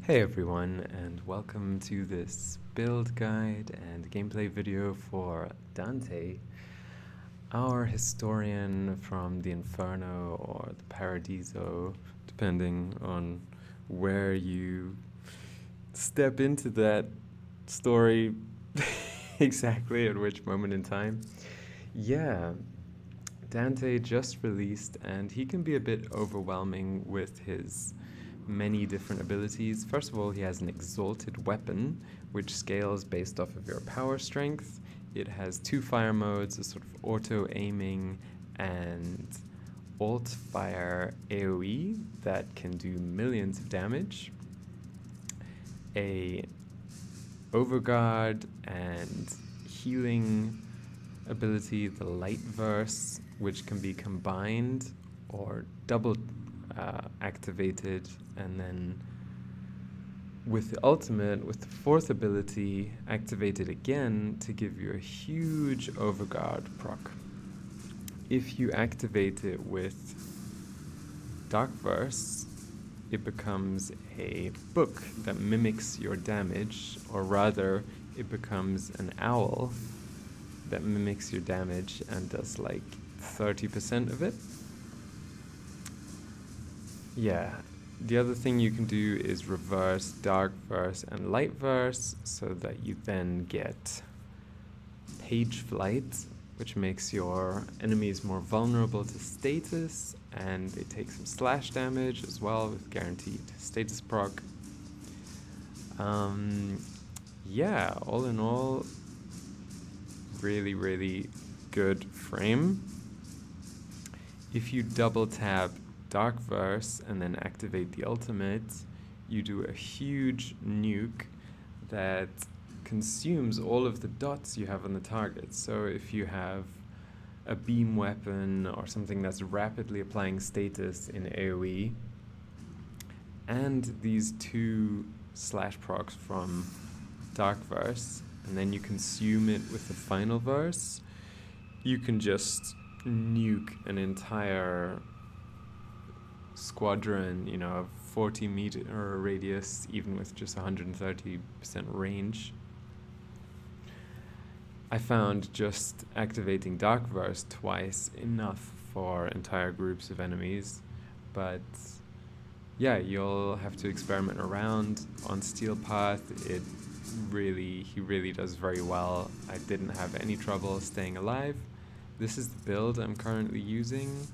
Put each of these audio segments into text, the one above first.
Hey everyone, and welcome to this build guide and gameplay video for Dante, our historian from the Inferno or the Paradiso, depending on where you step into that story exactly at which moment in time. Yeah, Dante just released, and he can be a bit overwhelming with his many different abilities. First of all, he has an exalted weapon, which scales based off of your power strength. It has two fire modes, a sort of auto-aiming and alt-fire AoE that can do millions of damage, a overguard and healing ability, the Light Verse, which can be combined or double activated, and then with the ultimate, with the fourth ability, activated again to give you a huge overguard proc. If you activate it with Dark Verse, it becomes a book that mimics your damage, or rather, it becomes an owl that mimics your damage and does like 30% of it. Yeah, the other thing you can do is reverse Dark Verse and Light Verse so that you then get Page Flight, which makes your enemies more vulnerable to status, and they take some slash damage as well with guaranteed status proc. Yeah, all in all, really good frame. If you double tap Dark Verse and then activate the ultimate, you do a huge nuke that consumes all of the dots you have on the target. So if you have a beam weapon or something that's rapidly applying status in AoE, and these two slash procs from Dark Verse, and then you consume it with the final verse, you can just nuke an entire squadron, of 40-meter radius, even with just 130% range. I found just activating Dark Verse twice enough for entire groups of enemies, but yeah, you'll have to experiment around. On Steel Path, he really does very well. I didn't have any trouble staying alive. This is the build I'm currently using.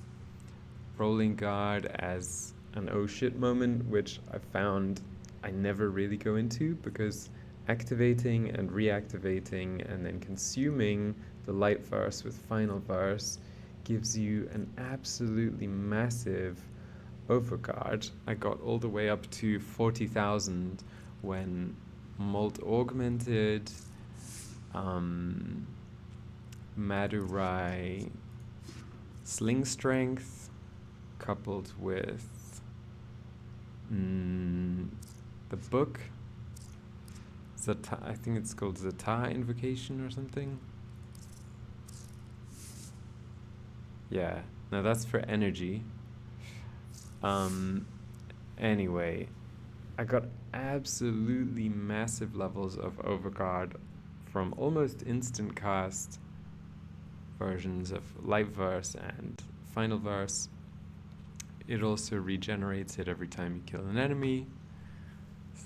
Rolling Guard as an oh shit moment, which I found I never really go into, because activating and reactivating and then consuming the Light Verse with Final Verse gives you an absolutely massive overguard. I got all the way up to 40,000 when Molt Augmented, Madurai Sling Strength, coupled with the book, I think it's called Zata Invocation or something. Yeah, now that's for energy. Anyway, I got absolutely massive levels of overguard from almost instant cast versions of Light Verse and Final Verse. It also regenerates it every time you kill an enemy.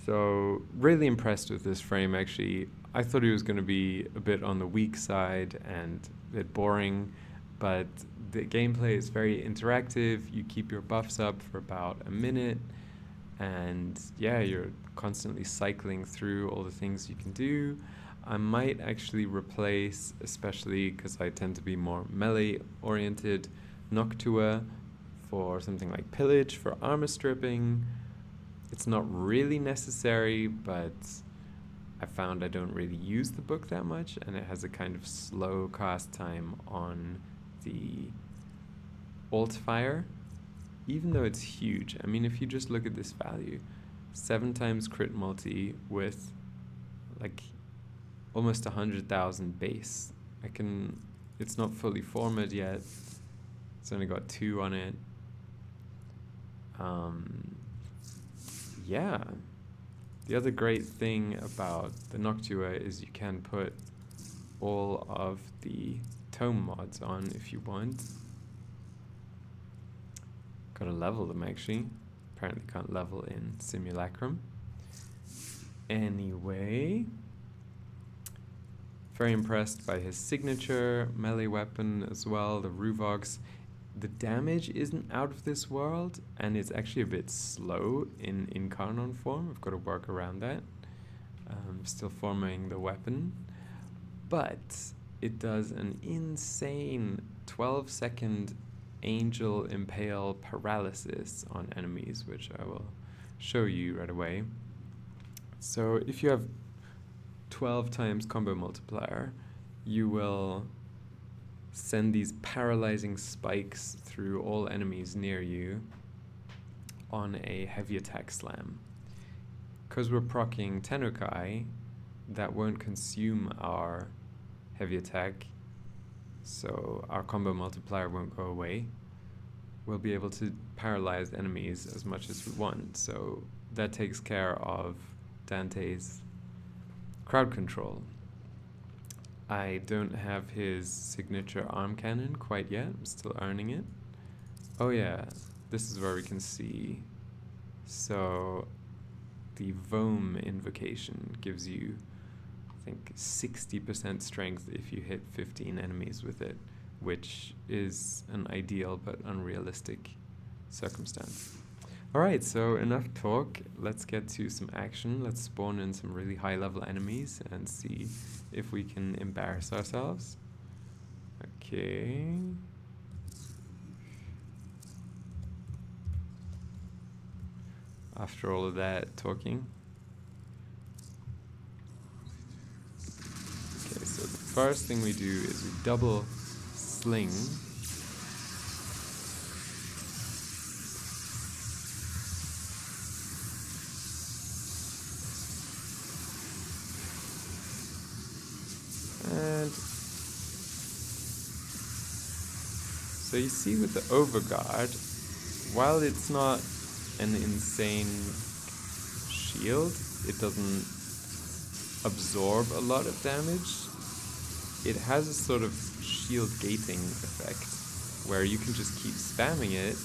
So really impressed with this frame, actually. I thought it was going to be a bit on the weak side and a bit boring, but the gameplay is very interactive. You keep your buffs up for about a minute, and yeah, you're constantly cycling through all the things you can do. I might actually replace, especially because I tend to be more melee-oriented, Noctua for something like Pillage for armor stripping. It's not really necessary, but I found I don't really use the book that much, and it has a kind of slow cast time on the alt fire, even though it's huge. I mean, if you just look at this value, 7 times crit multi with like almost 100,000 base. It's not fully formed yet. It's only got 2 on it. Yeah, The other great thing about the Noctua is you can put all of the tome mods on if you want. Gotta level them actually. Apparently can't level in Simulacrum. Anyway, very impressed by his signature melee weapon as well, the Ruvox. The damage isn't out of this world, and it's actually a bit slow in Incarnon form. I've got to work around that. Still forming the weapon. But it does an insane 12-second Angel Impale paralysis on enemies, which I will show you right away. So if you have 12 times combo multiplier, you will send these paralyzing spikes through all enemies near you on a heavy attack slam. Because we're proccing Tennokai, that won't consume our heavy attack, so our combo multiplier won't go away. We'll be able to paralyze enemies as much as we want, so that takes care of Dante's crowd control. I don't have his signature arm cannon quite yet. I'm still earning it. Oh yeah, this is where we can see. So the Vohm invocation gives you, I think, 60% strength if you hit 15 enemies with it, which is an ideal but unrealistic circumstance. Alright, so enough talk. Let's get to some action. Let's spawn in some really high level enemies and see if we can embarrass ourselves. Okay. After all of that talking. Okay, so the first thing we do is we double sling. And so you see with the Overguard, while it's not an insane shield, it doesn't absorb a lot of damage. It has a sort of shield gating effect where you can just keep spamming it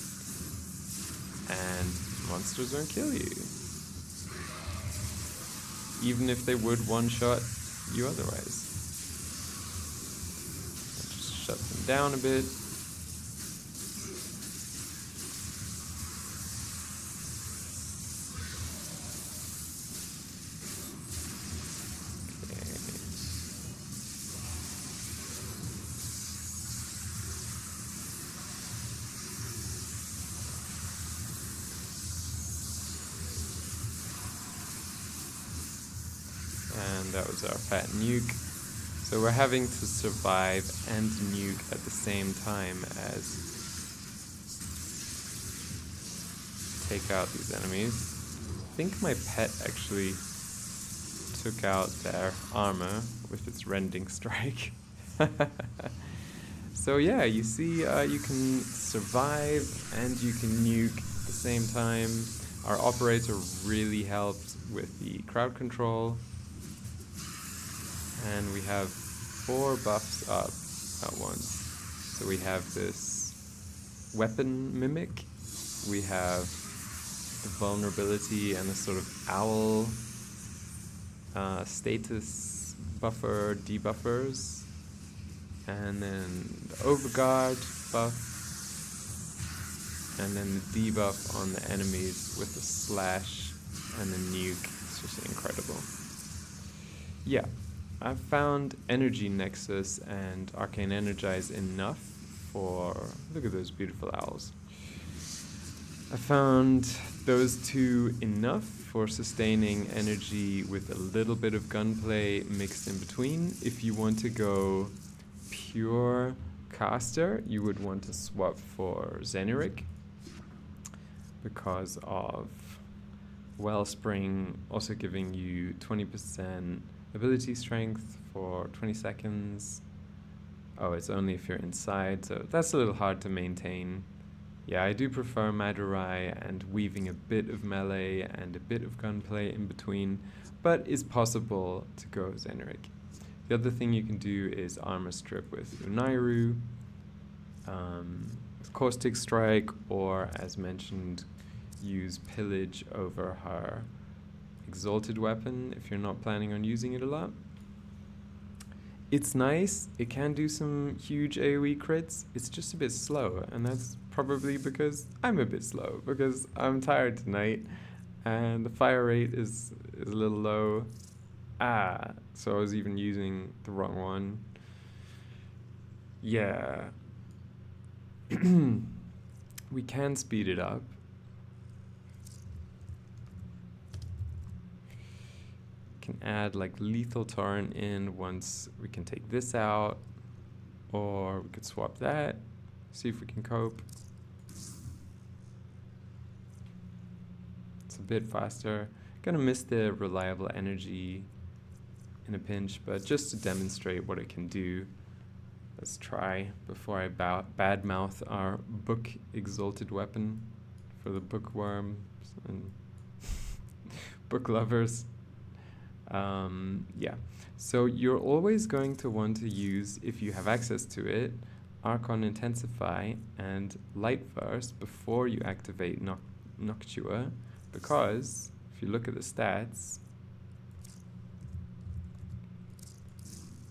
and monsters won't kill you, even if they would one-shot you otherwise. Just shut them down a bit. And that was our fat nuke. So we're having to survive and nuke at the same time as take out these enemies. I think my pet actually took out their armor with its rending strike. So yeah, you see you can survive and you can nuke at the same time. Our operator really helped with the crowd control. And we have 4 buffs up at once. So we have this weapon mimic, we have the vulnerability and a sort of owl status buffer debuffers, and then the Overguard buff, and then the debuff on the enemies with the slash and the nuke. It's just incredible. Yeah. I've found Energy Nexus and Arcane Energize enough for... Look at those beautiful owls. I found those two enough for sustaining energy with a little bit of gunplay mixed in between. If you want to go pure caster, you would want to swap for Xeneric because of Wellspring also giving you 20% ability strength for 20 seconds. Oh, it's only if you're inside, so that's a little hard to maintain Yeah, I do prefer Madurai and weaving a bit of melee and a bit of gunplay in between, but it's possible to go Zenrik. The other thing you can do is armor strip with Unairu, with Caustic Strike, or as mentioned, use Pillage over her Exalted Weapon if you're not planning on using it a lot. It's nice, it can do some huge AoE crits, it's just a bit slow, and that's probably because I'm a bit slow, because I'm tired tonight, and the fire rate is a little low. So I was even using the wrong one. Yeah. We can speed it up. Can add like lethal torrent in once we can take this out, or we could swap that, see if we can cope. It's a bit faster. Gonna miss the reliable energy in a pinch, but just to demonstrate what it can do, let's try before I badmouth our book exalted weapon for the bookworms and book lovers. Yeah, so you're always going to want to use, if you have access to it, Archon Intensify and Light Verse before you activate Noctua, because if you look at the stats,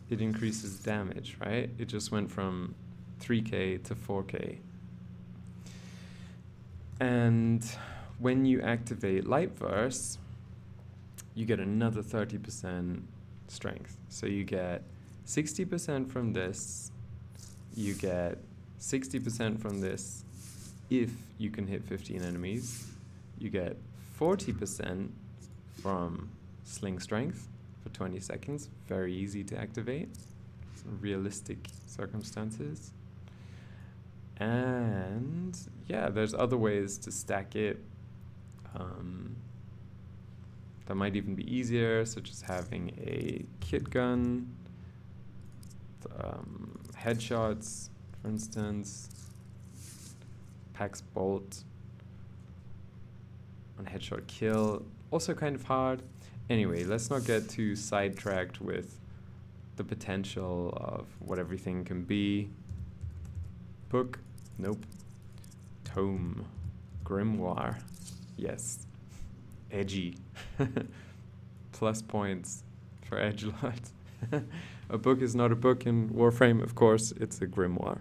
it increases damage, right? It just went from 3k to 4k. And when you activate Light Verse, you get another 30% strength. So you get 60% from this, you get 60% from this if you can hit 15 enemies, you get 40% from Sling Strength for 20 seconds, very easy to activate, realistic circumstances. And yeah, there's other ways to stack it. That might even be easier, such as having a kit gun, headshots, for instance, Pax Bolt on headshot kill, also kind of hard. Anyway, let's not get too sidetracked with the potential of what everything can be. Book, nope. Tome, Grimoire, yes. Edgy. Plus points for edgelord. A book is not a book in Warframe, of course, it's a grimoire.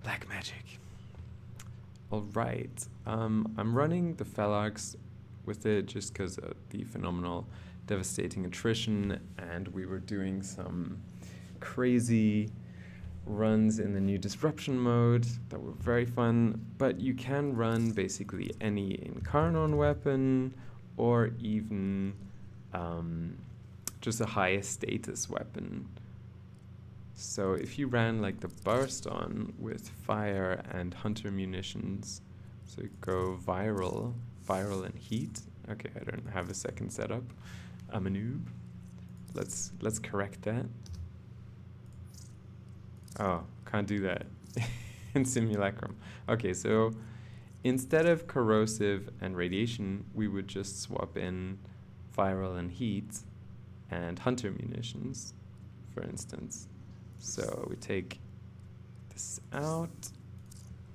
Black magic. Alright, I'm running the Felarx with it just because of the phenomenal devastating attrition, and we were doing some crazy runs in the new disruption mode that were very fun, but you can run basically any Incarnon weapon or even just a highest status weapon. So if you ran like the burst on with fire and hunter munitions, so go viral and heat. Okay, I don't have a second setup. I'm a noob. Let's correct that. Oh, can't do that in Simulacrum. Okay, so instead of corrosive and radiation, we would just swap in viral and heat and hunter munitions, for instance. So we take this out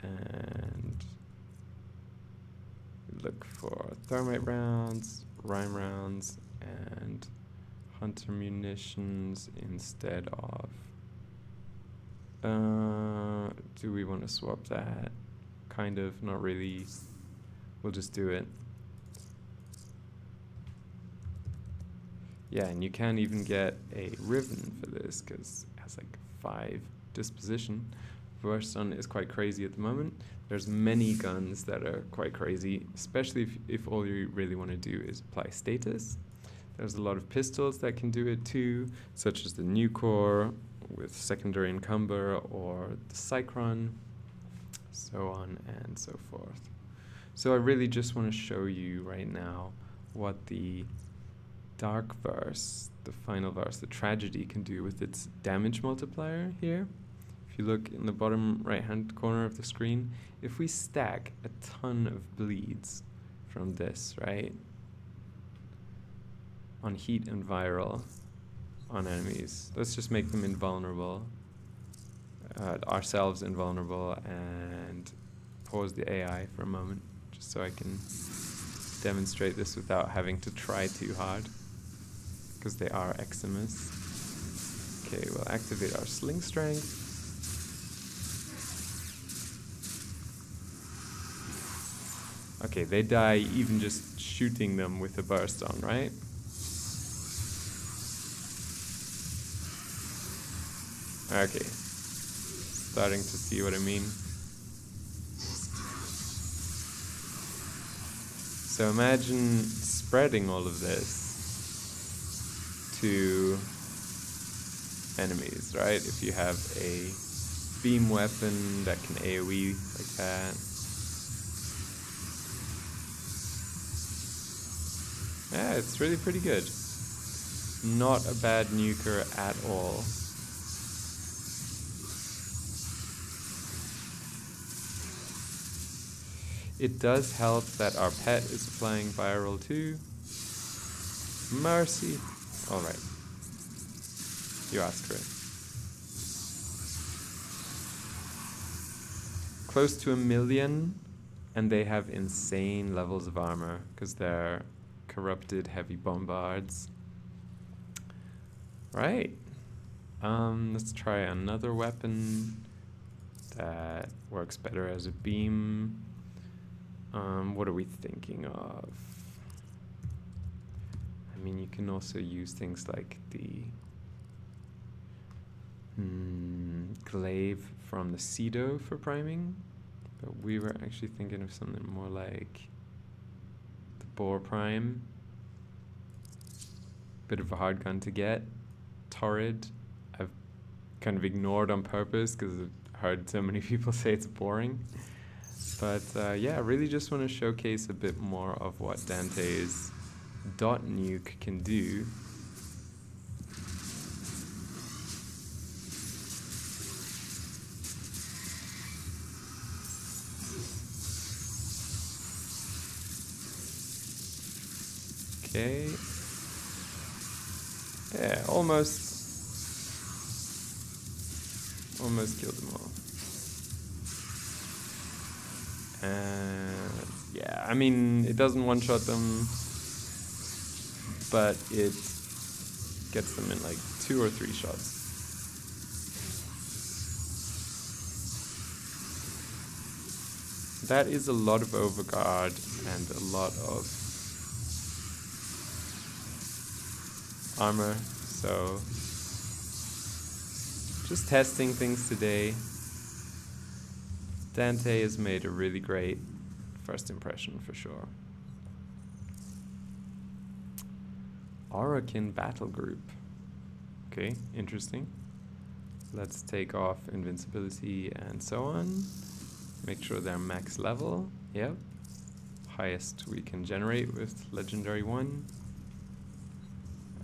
and look for thermite rounds, rhyme rounds, and hunter munitions instead of... do we want to swap that? Kind of, not really. We'll just do it. Yeah, and you can even get a Riven for this because it has like 5 disposition. Burst on is quite crazy at the moment. There's many guns that are quite crazy, especially if all you really want to do is apply status. There's a lot of pistols that can do it too, such as the Nucor with secondary encumber or the Cycron, so on and so forth. So I really just want to show you right now what the Dark Verse, the final verse, the Tragedy, can do with its damage multiplier here. if you look in the bottom right-hand corner of the screen, if we stack a ton of bleeds from this, right, on heat and viral on enemies, let's just make them invulnerable, ourselves invulnerable, and pause the AI for a moment, just so I can demonstrate this without having to try too hard, because they are Eximus. Okay, we'll activate our sling strength. Okay, they die even just shooting them with a burst on, right? Okay, starting to see what I mean. So imagine spreading all of this to enemies, right? If you have a beam weapon that can AoE like that. Yeah, it's really pretty good. Not a bad nuker at all. It does help that our pet is applying viral too. Mercy. Alright. You asked for it. Close to 1 million, and they have insane levels of armor because they're corrupted heavy bombards. Right. Let's try another weapon that works better as a beam. What are we thinking of? I mean, you can also use things like the glaive from the Cedo for priming, but we were actually thinking of something more like the Boar Prime. Bit of a hard gun to get. Torrid, I've kind of ignored on purpose because I've heard so many people say it's boring. But yeah, I really just want to showcase a bit more of what Dante's dot nuke can do. Okay. Yeah, almost killed them all. And yeah, I mean, it doesn't one-shot them, but it gets them in like 2 or 3 shots. That is a lot of overguard and a lot of armor, so just testing things today. Dante has made a really great first impression for sure. Orokin battle group. Okay, interesting. Let's take off invincibility and so on. Make sure they're max level. Yep. Highest we can generate with Legendary 1.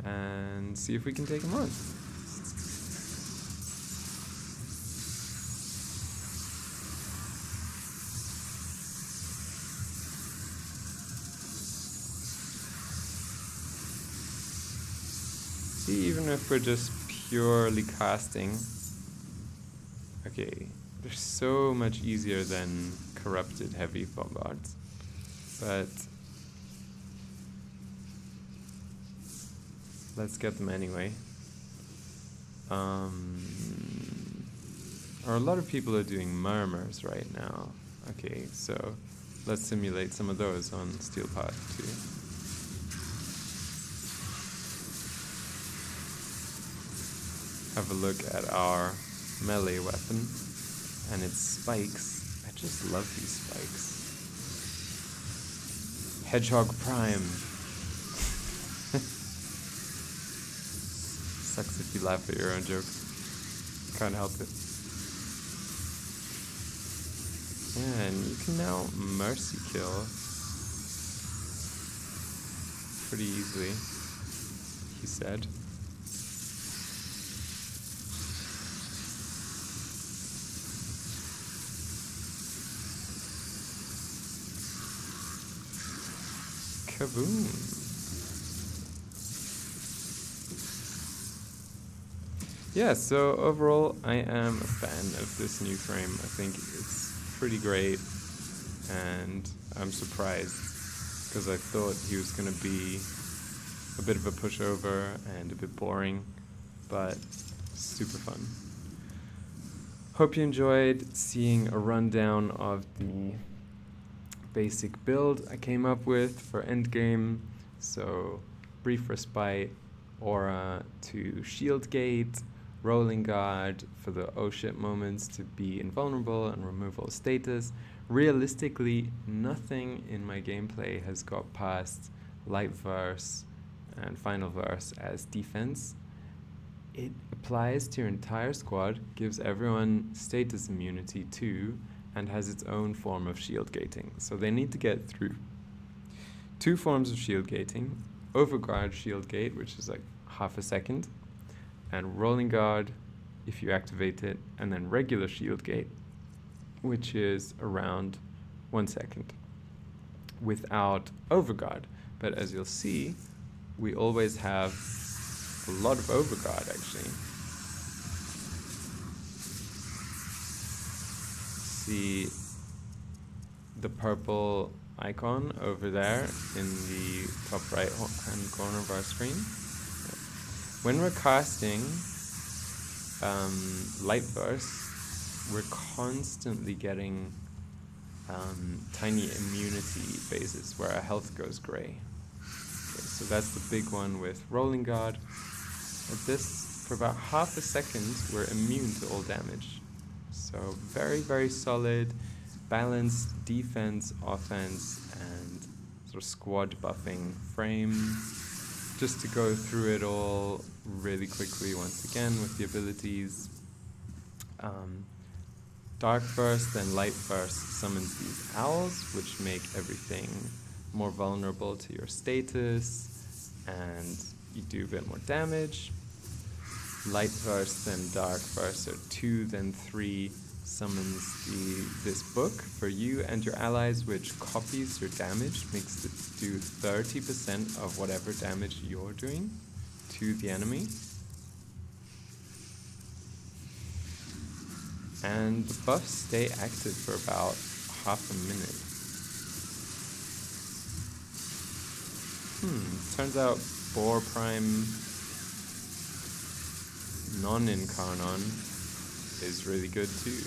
And see if we can take them on. See, even if we're just purely casting, okay, they're so much easier than corrupted heavy bombards, but let's get them anyway. Or a lot of people are doing murmurs right now. Okay, so let's simulate some of those on Steel Path 2. Have a look at our melee weapon and its spikes. I just love these spikes. Hedgehog Prime. Sucks if you laugh at your own jokes. Can't help it. Yeah, and you can now mercy kill pretty easily, he said. Kaboom! Yeah, so overall, I am a fan of this new frame. I think it's pretty great, and I'm surprised because I thought he was going to be a bit of a pushover and a bit boring, but super fun. Hope you enjoyed seeing a rundown of the basic build I came up with for endgame. So Brief Respite, Aura to Shield Gate, Rolling Guard for the oh shit moments to be invulnerable and removal status. Realistically, nothing in my gameplay has got past Light Verse and Final Verse as defense. It applies to your entire squad, gives everyone status immunity too, and has its own form of shield gating. So they need to get through two forms of shield gating: Overguard shield gate, which is like half a second, and Rolling Guard if you activate it, and then regular shield gate, which is around 1 second without Overguard. But as you'll see, we always have a lot of Overguard actually. See the purple icon over there in the top right hand corner of our screen. When we're casting Light Burst, we're constantly getting tiny immunity phases where our health goes gray. Okay, so that's the big one with Rolling Guard. At this, for about half a second, we're immune to all damage. So very, very solid, balanced defense, offense, and sort of squad buffing frame. Just to go through it all really quickly once again with the abilities. Dark Burst and Light Burst summons these owls, which make everything more vulnerable to your status, and you do a bit more damage. Light Burst and Dark Burst are 2, then 3 summons this book for you and your allies, which copies your damage, makes it do 30% of whatever damage you're doing to the enemy. And the buffs stay active for about half a minute. Turns out Boar Prime non-incarnon is really good too.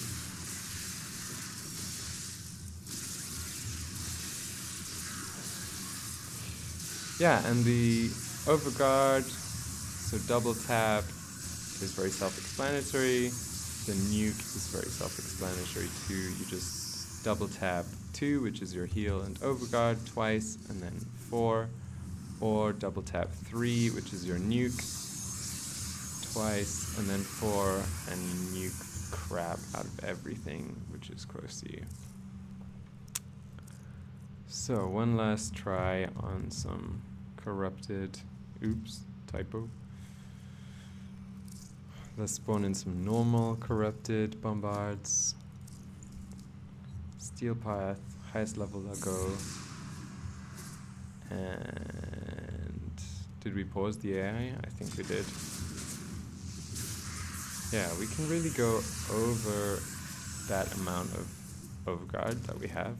Yeah, and the Overguard, so double tap, is very self-explanatory. The nuke is very self-explanatory too. You just double tap 2, which is your heal and Overguard twice, and then 4, or double tap 3, which is your nuke twice, and then 4, and you nuke crap out of everything which is close to you. So one last try on some corrupted, typo. Let's spawn in some normal corrupted bombards. Steel Path, highest level I'll go. And did we pause the AI? I think we did. Yeah, we can really go over that amount of Overguard that we have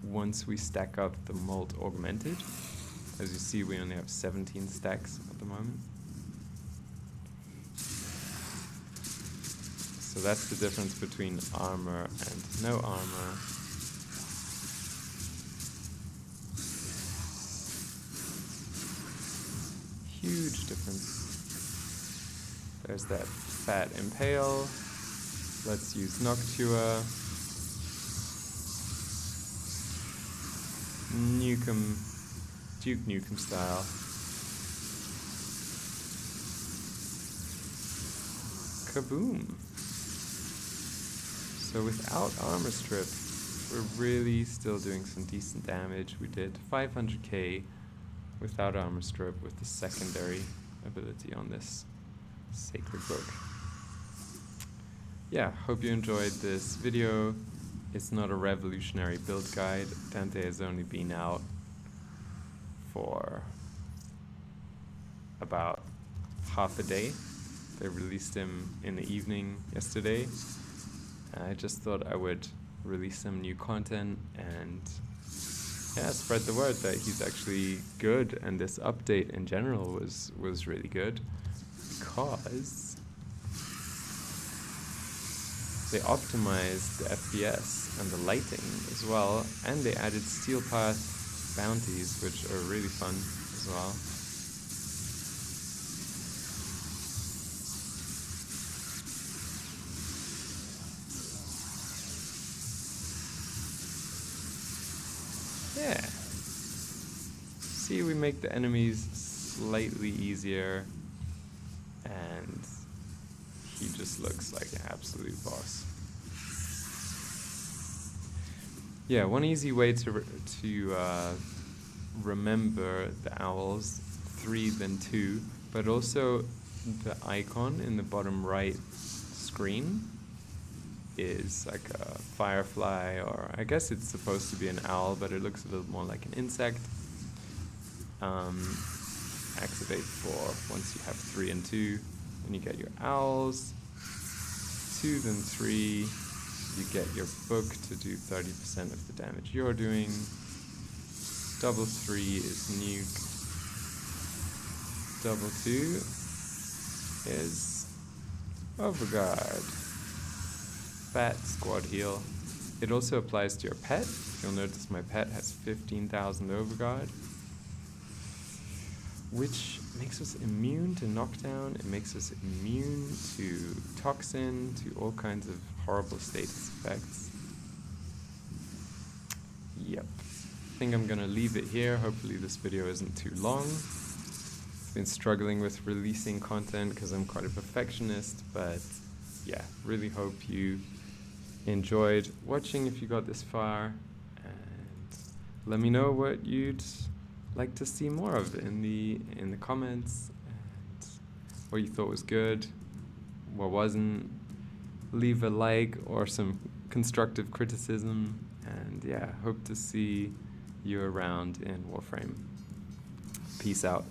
once we stack up the Molt Augmented. As you see, we only have 17 stacks at the moment. So that's the difference between armor and no armor. Huge difference. There's that fat Impale. Let's use Noctua. Nukem, Duke Nukem style. Kaboom! So without armor strip, we're really still doing some decent damage. We did 500k without armor strip with the secondary ability on this sacred book. Yeah, hope you enjoyed this video. It's not a revolutionary build guide. Dante has only been out for about half a day. They released him in the evening yesterday. I just thought I would release some new content and spread the word that he's actually good, and this update in general was really good because they optimized the FPS and the lighting as well, and they added Steel Path bounties, which are really fun as well. Yeah. See, we make the enemies slightly easier, and he just looks like an absolute boss. Yeah, one easy way to remember the owls, 3 then 2, but also the icon in the bottom right screen is like a firefly, or I guess it's supposed to be an owl, but it looks a little more like an insect. Activate 4 once you have 3 and 2, then you get your owls. 2 then 3, you get your book to do 30% of the damage you're doing. Double 3 is nuke. Double 2 is overguard. Fat squad heal. It also applies to your pet. You'll notice my pet has 15,000 overguard, which makes us immune to knockdown. It makes us immune to toxin, to all kinds of horrible status effects. Yep. I think I'm gonna leave it here. Hopefully this video isn't too long. I've been struggling with releasing content because I'm quite a perfectionist, but yeah, really hope you enjoyed watching if you got this far, and let me know what you'd like to see more of in the comments, and what you thought was good, what wasn't. Leave a like or some constructive criticism, and yeah, hope to see you around in Warframe. Peace out.